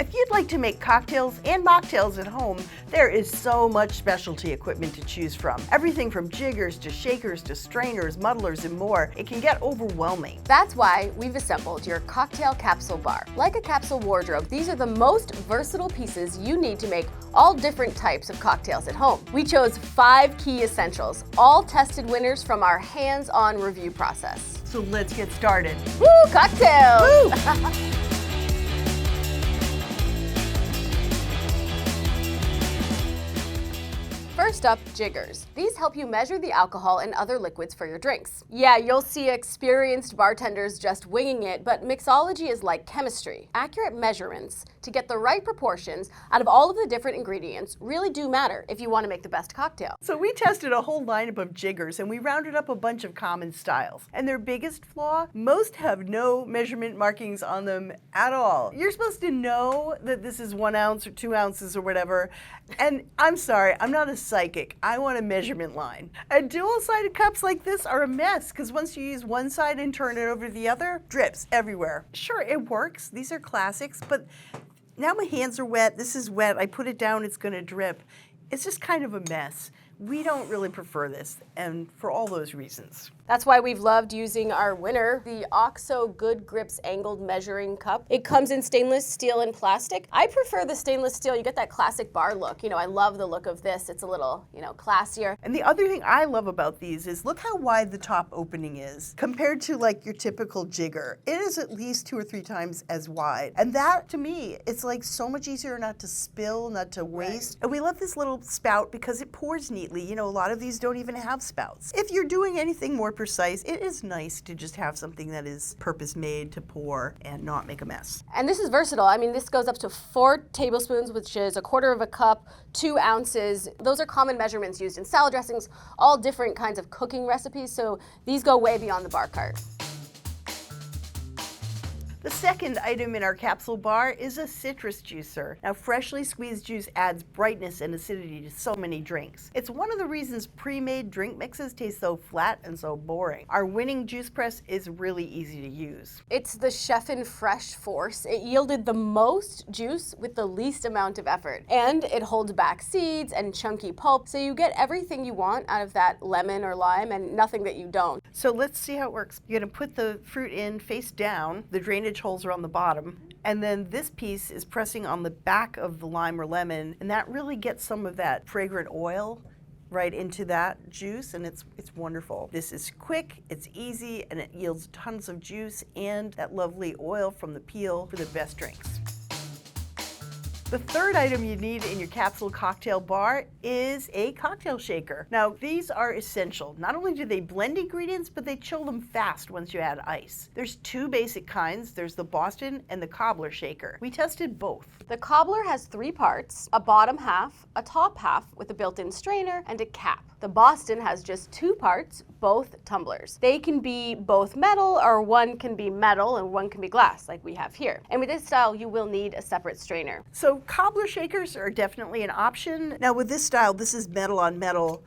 If you'd like to make cocktails and mocktails at home, there is so much specialty equipment to choose from. Everything from jiggers to shakers to strainers, muddlers, and more. It can get overwhelming. That's why we've assembled your cocktail capsule bar. Like a capsule wardrobe, these are the most versatile pieces you need to make all different types of cocktails at home. We chose 5 key essentials, all tested winners from our hands-on review process. So let's get started. Woo, cocktails! Woo! First up, jiggers. These help you measure the alcohol and other liquids for your drinks. Yeah, you'll see experienced bartenders just winging it, but mixology is like chemistry. Accurate measurements to get the right proportions out of all of the different ingredients really do matter if you want to make the best cocktail. So we tested a whole lineup of jiggers and we rounded up a bunch of common styles. And their biggest flaw, most have no measurement markings on them at all. You're supposed to know that this is 1 ounce or 2 ounces or whatever. And I'm sorry, I'm not a psychic. I want a measurement line. And dual-sided cups like this are a mess because once you use one side and turn it over to the other, drips everywhere. Sure, it works. These are classics, but now my hands are wet. This is wet. I put it down, it's going to drip. It's just kind of a mess. We don't really prefer this, and for all those reasons. That's why we've loved using our winner, the OXO Good Grips Angled Measuring Cup. It comes in stainless steel and plastic. I prefer the stainless steel. You get that classic bar look. I love the look of this. It's a little, classier. And the other thing I love about these is look how wide the top opening is compared to like your typical jigger. It is at least 2 or 3 times as wide. And that, to me, it's like so much easier not to spill, not to waste. Right. And we love this little spout because it pours neatly. A lot of these don't even have spouts. If you're doing anything more precise, it is nice to just have something that is purpose-made to pour and not make a mess. And this is versatile. This goes up to 4 tablespoons, which is 1/4 of a cup, 2 ounces. Those are common measurements used in salad dressings, all different kinds of cooking recipes, so these go way beyond the bar cart. The second item in our capsule bar is a citrus juicer. Now, freshly squeezed juice adds brightness and acidity to so many drinks. It's one of the reasons pre-made drink mixes taste so flat and so boring. Our winning juice press is really easy to use. It's the Chefin' Fresh Force. It yielded the most juice with the least amount of effort. And it holds back seeds and chunky pulp, so you get everything you want out of that lemon or lime and nothing that you don't. So let's see how it works. You're gonna put the fruit in face down. The drainage holes are on the bottom, and then this piece is pressing on the back of the lime or lemon, and that really gets some of that fragrant oil right into that juice, and it's wonderful. This is quick, it's easy, and it yields tons of juice and that lovely oil from the peel for the best drinks. The third item you need in your capsule cocktail bar is a cocktail shaker. Now, these are essential. Not only do they blend ingredients, but they chill them fast once you add ice. There's 2 basic kinds. There's the Boston and the cobbler shaker. We tested both. The cobbler has 3 parts, a bottom half, a top half with a built-in strainer, and a cap. The Boston has just 2 parts, both tumblers. They can be both metal, or one can be metal and one can be glass, like we have here. And with this style, you will need a separate strainer. So cobbler shakers are definitely an option. Now with this style, this is metal on metal.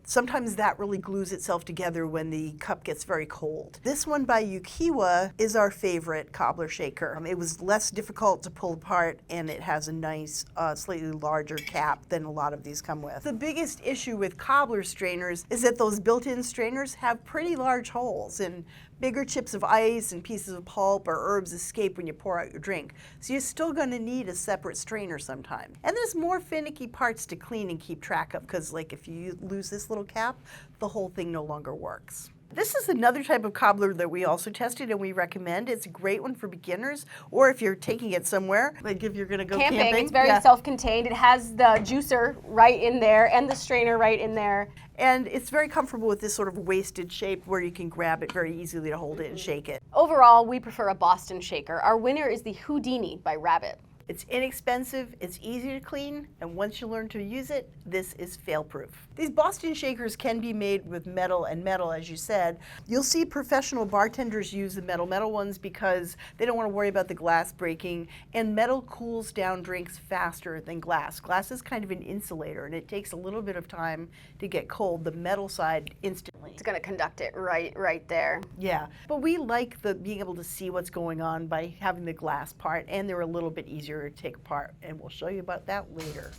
Sometimes that really glues itself together when the cup gets very cold. This one by Yukiwa is our favorite cobbler shaker. It was less difficult to pull apart, and it has a nice, slightly larger cap than a lot of these come with. The biggest issue with cobbler strainers is that those built-in strainers have pretty large holes, and bigger chips of ice and pieces of pulp or herbs escape when you pour out your drink. So you're still going to need a separate strainer sometime. And there's more finicky parts to clean and keep track of, because like if you lose this little cap, the whole thing no longer works. This is another type of cobbler that we also tested and we recommend. It's a great one for beginners, or if you're taking it somewhere, like if you're going to go camping. It's very self-contained. It has the juicer right in there and the strainer right in there. And it's very comfortable with this sort of waisted shape where you can grab it very easily to hold it and shake it. Overall, we prefer a Boston shaker. Our winner is the Houdini by Rabbit. It's inexpensive, it's easy to clean, and once you learn to use it, this is fail-proof. These Boston shakers can be made with metal and metal, as you said. You'll see professional bartenders use the metal ones because they don't want to worry about the glass breaking, and metal cools down drinks faster than glass. Glass is kind of an insulator, and it takes a little bit of time to get cold. The metal side instantly. It's going to conduct it right there. Yeah, but we like the being able to see what's going on by having the glass part, and they're a little bit easier easier to take apart, and we'll show you about that later.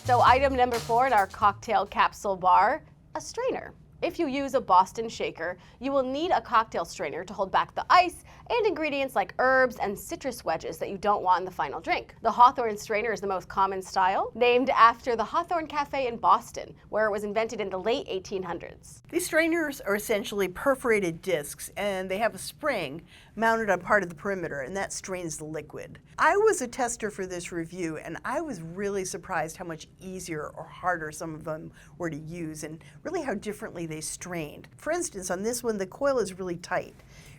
So item number 4 in our cocktail capsule bar, a strainer. If you use a Boston shaker, you will need a cocktail strainer to hold back the ice and ingredients like herbs and citrus wedges that you don't want in the final drink. The Hawthorne Strainer is the most common style, named after the Hawthorne Cafe in Boston, where it was invented in the late 1800s. These strainers are essentially perforated discs, and they have a spring mounted on part of the perimeter, and that strains the liquid. I was a tester for this review, and I was really surprised how much easier or harder some of them were to use, and really how differently they strained. For instance, on this one, the coil is really tight.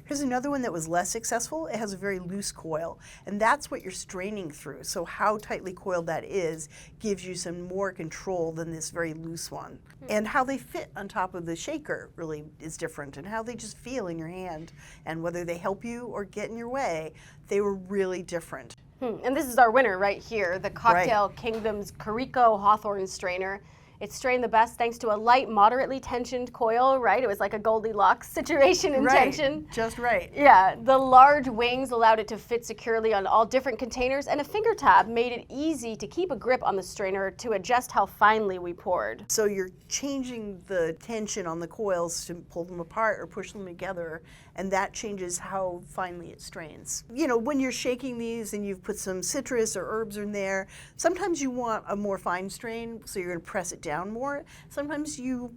Here's another one that was less successful. It has a very loose coil, and that's what you're straining through. So how tightly coiled that is gives you some more control than this very loose one. And how they fit on top of the shaker really is different, and how they just feel in your hand, and whether they help you or get in your way, they were really different. And this is our winner right here, the Cocktail Kingdom's Carico Hawthorne Strainer. It strained the best thanks to a light, moderately tensioned coil, right? It was like a Goldilocks situation in tension. Just right. Yeah, the large wings allowed it to fit securely on all different containers, and a finger tab made it easy to keep a grip on the strainer to adjust how finely we poured. So you're changing the tension on the coils to pull them apart or push them together, and that changes how finely it strains. You know, when you're shaking these and you've put some citrus or herbs in there, sometimes you want a more fine strain, so you're going to press it down more. Sometimes you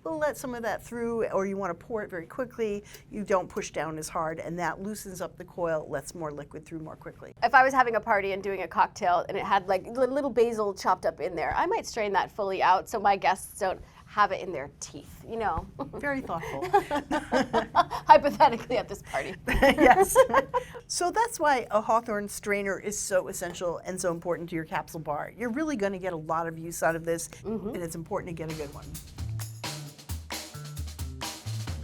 will let some of that through, or you want to pour it very quickly. You don't push down as hard, and that loosens up the coil, lets more liquid through more quickly. If I was having a party and doing a cocktail and it had like little basil chopped up in there, I might strain that fully out so my guests don't have it in their teeth, you know. Very thoughtful. Hypothetically at this party. Yes. So that's why a Hawthorne strainer is so essential and so important to your capsule bar. You're really going to get a lot of use out of this, and it's important to get a good one.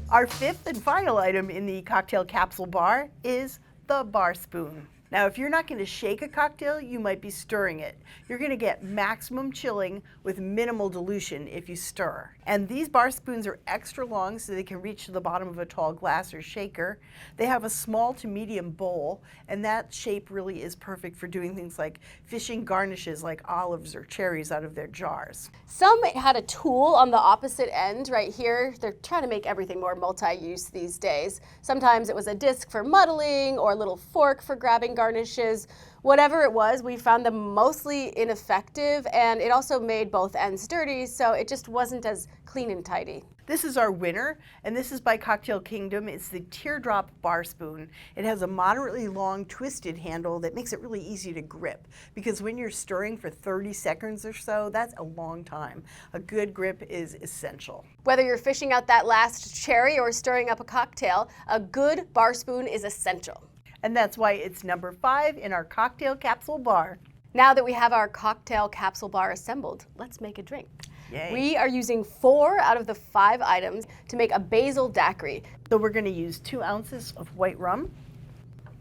Our fifth and final item in the cocktail capsule bar is the bar spoon. Now, if you're not going to shake a cocktail, you might be stirring it. You're going to get maximum chilling with minimal dilution if you stir. And these bar spoons are extra long so they can reach to the bottom of a tall glass or shaker. They have a small to medium bowl, and that shape really is perfect for doing things like fishing garnishes like olives or cherries out of their jars. Some had a tool on the opposite end right here. They're trying to make everything more multi-use these days. Sometimes it was a disc for muddling or a little fork for grabbing garnishes. Whatever it was, we found them mostly ineffective, and it also made both ends dirty, so it just wasn't as clean and tidy. This is our winner, and this is by Cocktail Kingdom. It's the Teardrop Bar Spoon. It has a moderately long twisted handle that makes it really easy to grip, because when you're stirring for 30 seconds or so, that's a long time. A good grip is essential. Whether you're fishing out that last cherry or stirring up a cocktail, a good bar spoon is essential. And that's why it's number 5 in our cocktail capsule bar. Now that we have our cocktail capsule bar assembled, let's make a drink. Yay. We are using 4 out of the 5 items to make a Basil Daiquiri. So we're going to use 2 ounces of white rum.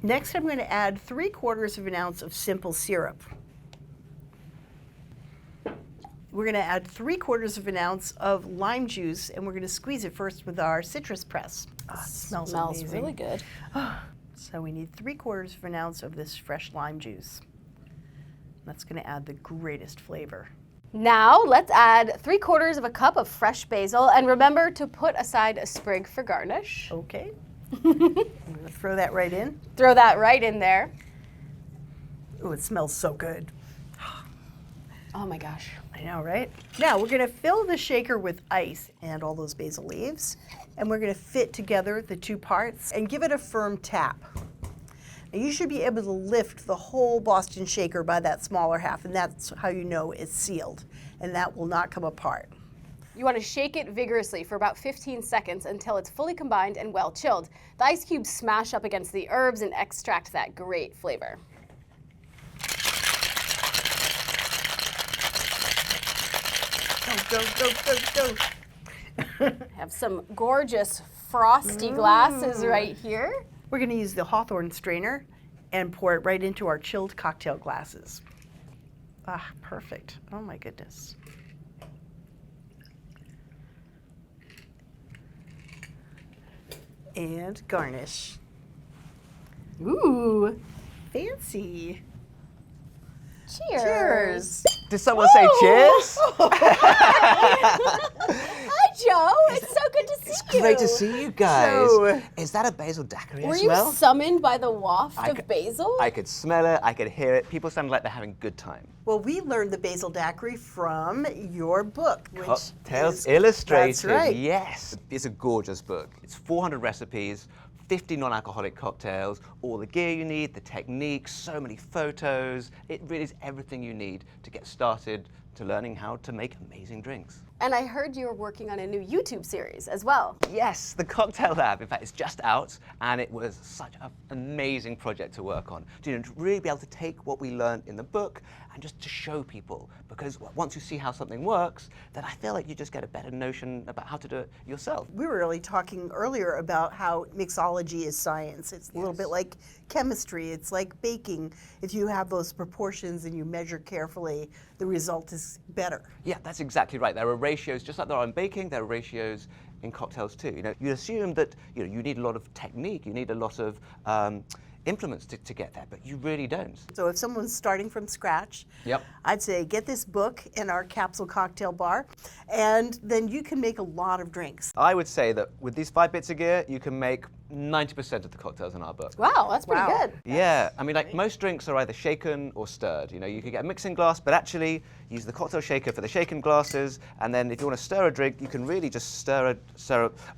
Next, I'm going to add 3/4 of an ounce of simple syrup. We're going to add 3/4 of an ounce of lime juice, and we're going to squeeze it first with our citrus press. Oh, it smells amazing. really good. So we need 3/4 of an ounce of this fresh lime juice. That's going to add the greatest flavor. Now let's add 3/4 of a cup of fresh basil, and remember to put aside a sprig for garnish. Okay. I'm going to throw that right in. Throw that right in there. Oh, it smells so good. Oh my gosh. I know, right? Now we're going to fill the shaker with ice and all those basil leaves, and we're going to fit together the 2 parts and give it a firm tap. Now you should be able to lift the whole Boston shaker by that smaller half, and that's how you know it's sealed, and that will not come apart. You want to shake it vigorously for about 15 seconds until it's fully combined and well chilled. The ice cubes smash up against the herbs and extract that great flavor. Go, go, go, go, go. Have some gorgeous frosty glasses right here. We're going to use the Hawthorne strainer and pour it right into our chilled cocktail glasses. Ah, perfect. Oh my goodness. And garnish. Ooh, Fancy. Cheers. Cheers. Did someone say cheers? Hi, Joe. It's so good to see It's you. great to see you guys. So- Is that a Basil Daiquiri I Were smell? you summoned by the waft of could- basil? I could smell it, I could hear it. People sound like they're having a good time. Well, we learned the Basil Daiquiri from your book, which Cocktails is, Illustrated. That's right. Yes. It's a gorgeous book. It's 400 recipes, 50 non-alcoholic cocktails, all the gear you need, the techniques, so many photos. It really is everything you need to get started to learning how to make amazing drinks. And I heard you were working on a new YouTube series as well. Yes, the Cocktail Lab, in fact, it's just out, and it was such an amazing project to work on. To really be able to take what we learned in the book and just to show people, because once you see how something works, then I feel like you just get a better notion about how to do it yourself. We were really talking earlier about how mixology is science. It's a little bit like chemistry. It's like baking. If you have those proportions and you measure carefully, the result is better. Yeah, that's exactly right. There are ratios, just like there are in baking, there are ratios in cocktails too. You assume that you need a lot of technique, you need a lot of implements to get there, but you really don't. So if someone's starting from scratch, Yep. I'd say get this book in our Capsule cocktail bar, and then you can make a lot of drinks. I would say that with these 5 bits of gear, you can make 90% of the cocktails in our book. Wow, that's pretty Wow. good. Yeah, I mean, like most drinks are either shaken or stirred. You could get a mixing glass, but actually use the cocktail shaker for the shaken glasses. And then if you want to stir a drink, you can really just stir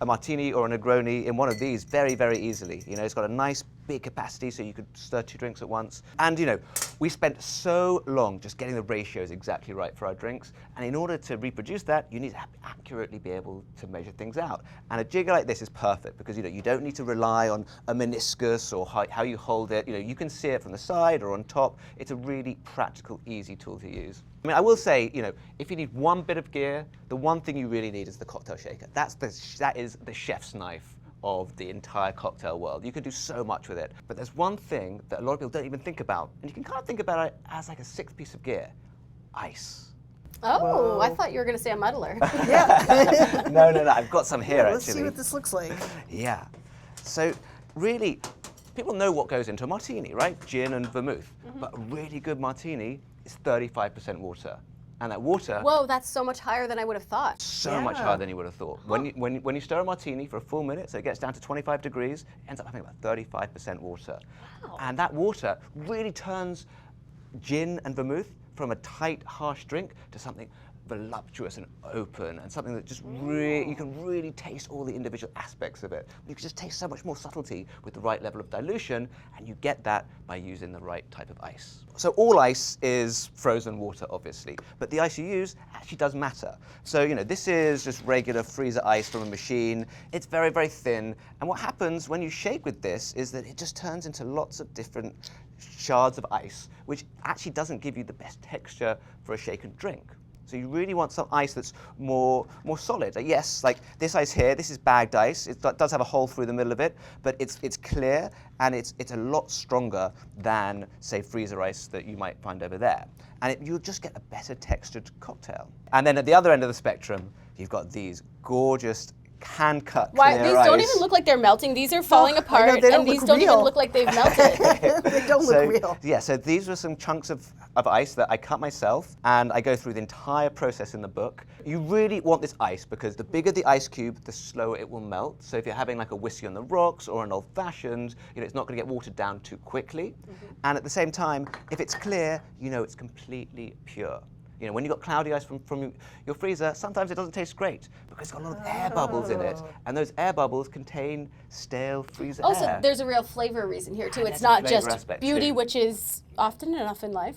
a martini or a Negroni in one of these very, very easily. It's got a nice big capacity, so you could stir 2 drinks at once. And we spent so long just getting the ratios exactly right for our drinks. And in order to reproduce that, you need to accurately be able to measure things out. And a jigger like this is perfect because you don't need to rely on a meniscus or how you hold it. You can see it from the side or on top. It's a really practical, easy tool to use. I mean, I will say, if you need one bit of gear, the one thing you really need is the cocktail shaker. That is the chef's knife of the entire cocktail world. You can do so much with it. But there's one thing that a lot of people don't even think about, and you can kind of think about it as like a 6th piece of gear: ice. Oh, I Whoa. thought you were going to say a muddler. Yeah. No, I've got some here Let's actually. see what this looks like. Yeah. So really, people know what goes into a martini, right? Gin and vermouth. But a really good martini is 35% water. And that water, Whoa, that's so much higher than I would have thought. so much Yeah. higher than you would have thought. When you stir a martini for a full minute, so it gets down to 25 degrees, it ends up having about 35% water. Wow. And that water really turns gin and vermouth from a tight, harsh drink to something voluptuous and open, and something that just really, you can really taste all the individual aspects of it. You can just taste so much more subtlety with the right level of dilution, and you get that by using the right type of ice. So all ice is frozen water, obviously, but the ice you use actually does matter. So, this is just regular freezer ice from a machine. It's very, very thin, and what happens when you shake with this is that it just turns into lots of different shards of ice, which actually doesn't give you the best texture for a shaken drink. So you really want some ice that's more solid. Yes, like this ice here, this is bagged ice. It does have a hole through the middle of it, but it's clear and it's a lot stronger than, say, freezer ice that you might find over there. And you'll just get a better textured cocktail. And then at the other end of the spectrum, you've got these gorgeous hand-cut Why, clear these ice. don't even look like they're melting. These are falling I know, apart, they don't and these look don't even real. look like they've melted. They don't So, look real. yeah, so these were some chunks of ice that I cut myself, and I go through the entire process in the book. You really want this ice because the bigger the ice cube, the slower it will melt. So if you're having like a whiskey on the rocks or an old-fashioned, it's not going to get watered down too quickly. And at the same time, if it's clear, it's completely pure. When you've got cloudy ice from your freezer, sometimes it doesn't taste great because it's got a lot of air bubbles in it, and those air bubbles contain stale freezer Also, air. there's a real flavor reason here, too. And It's there's a not flavor just aspect, beauty, too. which is often enough in life.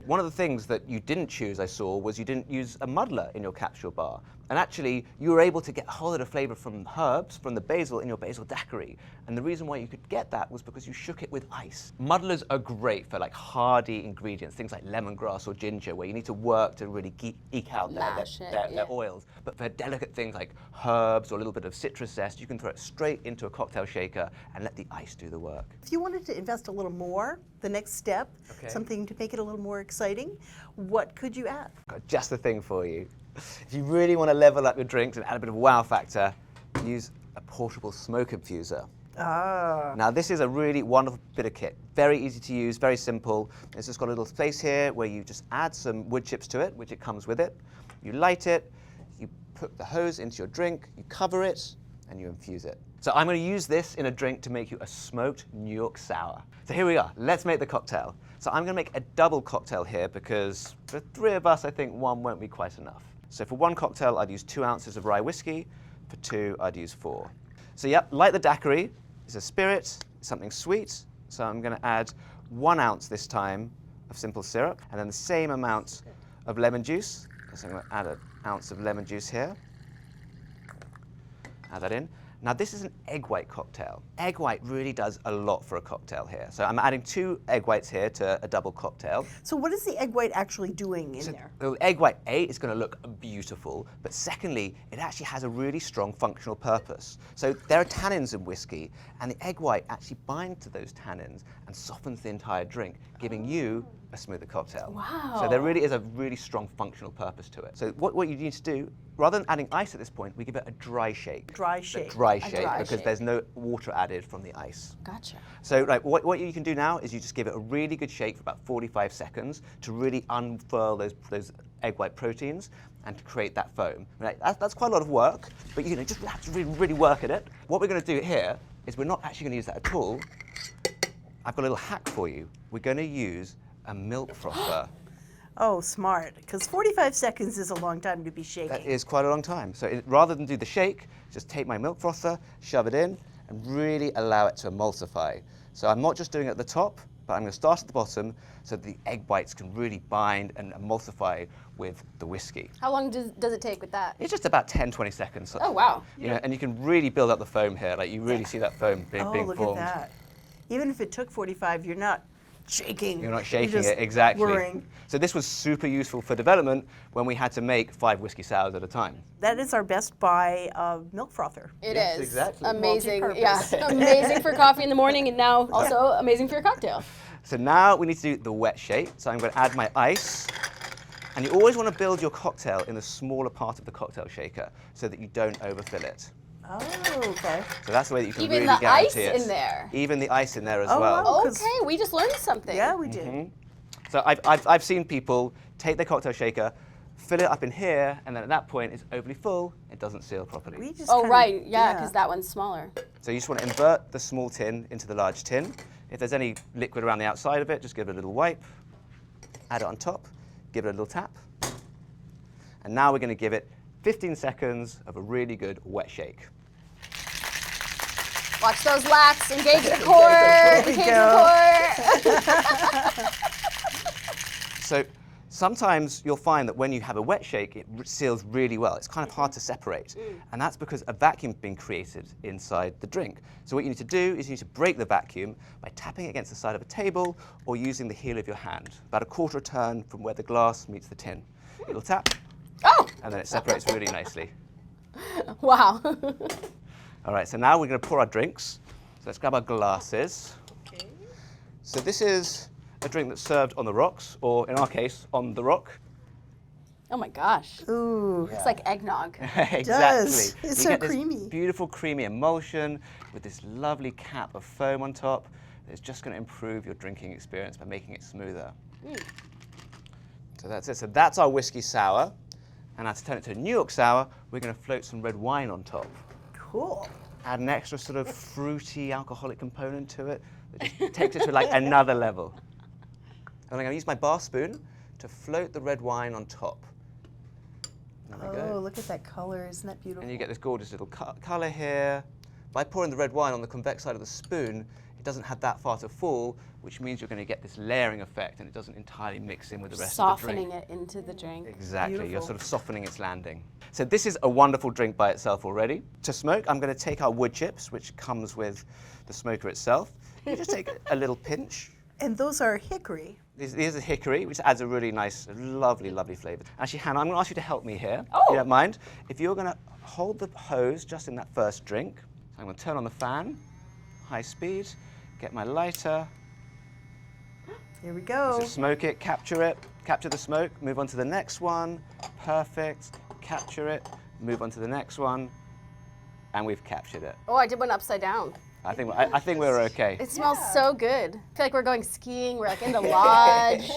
One of the things that you didn't choose, I saw, was you didn't use a muddler in your capsule bar. And actually, you were able to get a whole lot of flavor from herbs, from the basil in your Basil Daiquiri. And the reason why you could get that was because you shook it with ice. Muddlers are great for like hardy ingredients, things like lemongrass or ginger, where you need to work to really eke out Mash it, their yeah. oils. But for delicate things like herbs or a little bit of citrus zest, you can throw it straight into a cocktail shaker and let the ice do the work. If you wanted to invest a little more, the next step, Okay. something to make it a little more exciting, what could you add? Got just the thing for you. If you really want to level up your drinks and add a bit of wow factor, use a portable smoke infuser. Ah. Now this is a really wonderful bit of kit. Very easy to use, very simple. It's just got a little space here where you just add some wood chips to it, which it comes with it. You light it, you put the hose into your drink, you cover it, and you infuse it. So I'm going to use this in a drink to make you a smoked New York sour. So here we are, let's make the cocktail. So I'm going to make a double cocktail here because for 3 of us, I think 1 won't be quite enough. So for 1 cocktail, I'd use 2 ounces of rye whiskey. For 2, I'd use 4. So yep, like the daiquiri, it's a spirit, it's something sweet. So I'm going to add 1 ounce this time of simple syrup, and then the same amount of lemon juice. So I'm going to add an ounce of lemon juice here. Add that in. Now this is an egg white cocktail. Egg white really does a lot for a cocktail here. So I'm adding 2 egg whites here to a double cocktail. So what is the egg white actually doing in there? The egg white, A, is going to look beautiful, but secondly, it actually has a really strong functional purpose. So there are tannins in whiskey, and the egg white actually binds to those tannins and softens the entire drink, giving you a smoother cocktail. Wow. So there really is a really strong functional purpose to it. So what you need to do, rather than adding ice at this point, we give it a dry shake. Dry shake. A dry shake, dry because shake. there's no water added from the ice. Gotcha. So what you can do now is you just give it a really good shake for about 45 seconds to really unfurl those egg white proteins and to create that foam. Right, that's quite a lot of work, but you just have to really work at it. What we're going to do here is we're not actually going to use that at all. I've got a little hack for you. We're going to use a milk frother. Oh, smart. Because 45 seconds is a long time to be shaking. That is quite a long time. So rather than do the shake, just take my milk frother, shove it in, and really allow it to emulsify. So I'm not just doing it at the top, but I'm going to start at the bottom so that the egg whites can really bind and emulsify with the whiskey. How long does it take with that? It's just about 10-20 seconds. Oh, wow. You know, and you can really build up the foam here. Like you really see that foam being look formed. at that. Even if it took 45, you're not shaking. You're not shaking just it, exactly. whirring. So this was super useful for development when we had to make 5 whiskey sours at a time. That is our best buy of milk frother. It Yes, is exactly. amazing. Multi-purpose. Yeah, amazing for coffee in the morning, and now also amazing for your cocktail. So now we need to do the wet shake. So I'm going to add my ice. And you always want to build your cocktail in the smaller part of the cocktail shaker so that you don't overfill it. Oh, okay. So that's the way that you can Even really the guarantee ice it. in there. Even the ice in there as Oh, well. wow. 'cause- Okay, we just learned something. Yeah, we did. So I've seen people take their cocktail shaker, fill it up in here, and then at that point it's overly full, it doesn't seal properly. We just Oh, kinda- right. Yeah, because that one's smaller. So you just want to invert the small tin into the large tin. If there's any liquid around the outside of it, just give it a little wipe, add it on top, give it a little tap. And now we're going to give it 15 seconds of a really good wet shake. Watch those lats. Engage the core. we Engage go. the core. So sometimes you'll find that when you have a wet shake, it seals really well. It's kind of hard to separate. And that's because a vacuum's been created inside the drink. So what you need to do is you need to break the vacuum by tapping it against the side of a table or using the heel of your hand, about a quarter turn from where the glass meets the tin. Little tap, Oh, and then it separates really nicely. wow. All right, so now we're going to pour our drinks. So let's grab our glasses. Okay. So this is a drink that's served on the rocks, or in our case, on the rock. Oh my gosh. Ooh. It's like eggnog. Exactly. does. It's You so get this creamy. beautiful creamy emulsion with this lovely cap of foam on top that's just going to improve your drinking experience by making it smoother. So that's it. So that's our whiskey sour. And now to turn it to a New York sour, we're going to float some red wine on top. Cool. Add an extra sort of fruity alcoholic component to it that just takes it to like another level. And I'm going to use my bar spoon to float the red wine on top. There we Oh, go. look at that color. Isn't that beautiful? And you get this gorgeous little color here. By pouring the red wine on the convex side of the spoon, it doesn't have that far to fall, which means you're going to get this layering effect and it doesn't entirely mix in with the rest of the drink. Softening it into the drink. Exactly, you're Beautiful. sort of softening its landing. So this is a wonderful drink by itself already. To smoke, I'm going to take our wood chips, which comes with the smoker itself. You just take a little pinch. And those are hickory. These are hickory, which adds a really nice, lovely, lovely flavour. Actually, Hannah, I'm going to ask you to help me here, if you don't mind. If you're going to hold the hose just in that first drink, so I'm going to turn on the fan, high speed, get my lighter, Here we go. so smoke it, capture the smoke, move on to the next one, perfect, capture it, move on to the next one, and we've captured it. Oh, I did one upside down. I think we're okay. It smells so good. I feel like we're going skiing. We're like in the lodge.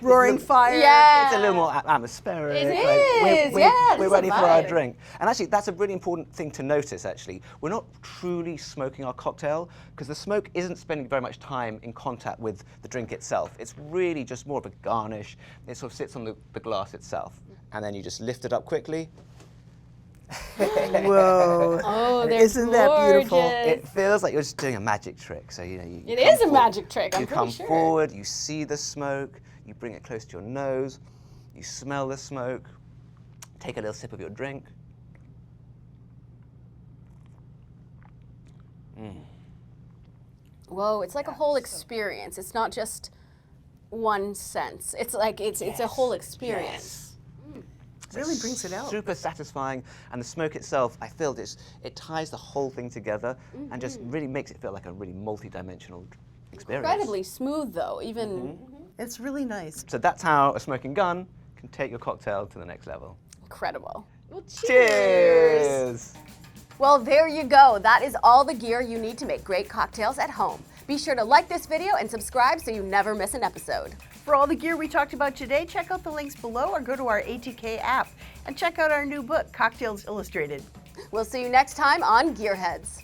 Roaring fire. Yeah. It's a little more atmospheric. It like, is, yeah, We're it's ready a for our vibe. drink. And actually, that's a really important thing to notice, actually. We're not truly smoking our cocktail, because the smoke isn't spending very much time in contact with the drink itself. It's really just more of a garnish. It sort of sits on the glass itself. And then you just lift it up quickly. Whoa. Oh, they're Isn't that beautiful? gorgeous. It feels like you're just doing a magic trick. So, you know, you It come is a forward- magic trick, I'm You pretty come sure. forward, you see the smoke, you bring it close to your nose, you smell the smoke, take a little sip of your drink. Whoa, it's like a whole experience. It's not just one sense. It's like it's a whole experience. Really brings it out. Super satisfying, and the smoke itself, I feel it ties the whole thing together and just really makes it feel like a really multi-dimensional experience. Incredibly smooth though, even It's really nice. So that's how a smoking gun can take your cocktail to the next level. incredible. Well, Cheers! Well, there you go. That is all the gear you need to make great cocktails at home. Be sure to like this video and subscribe so you never miss an episode. For all the gear we talked about today, check out the links below or go to our A2K app and check out our new book, Cocktails Illustrated. We'll see you next time on Gearheads.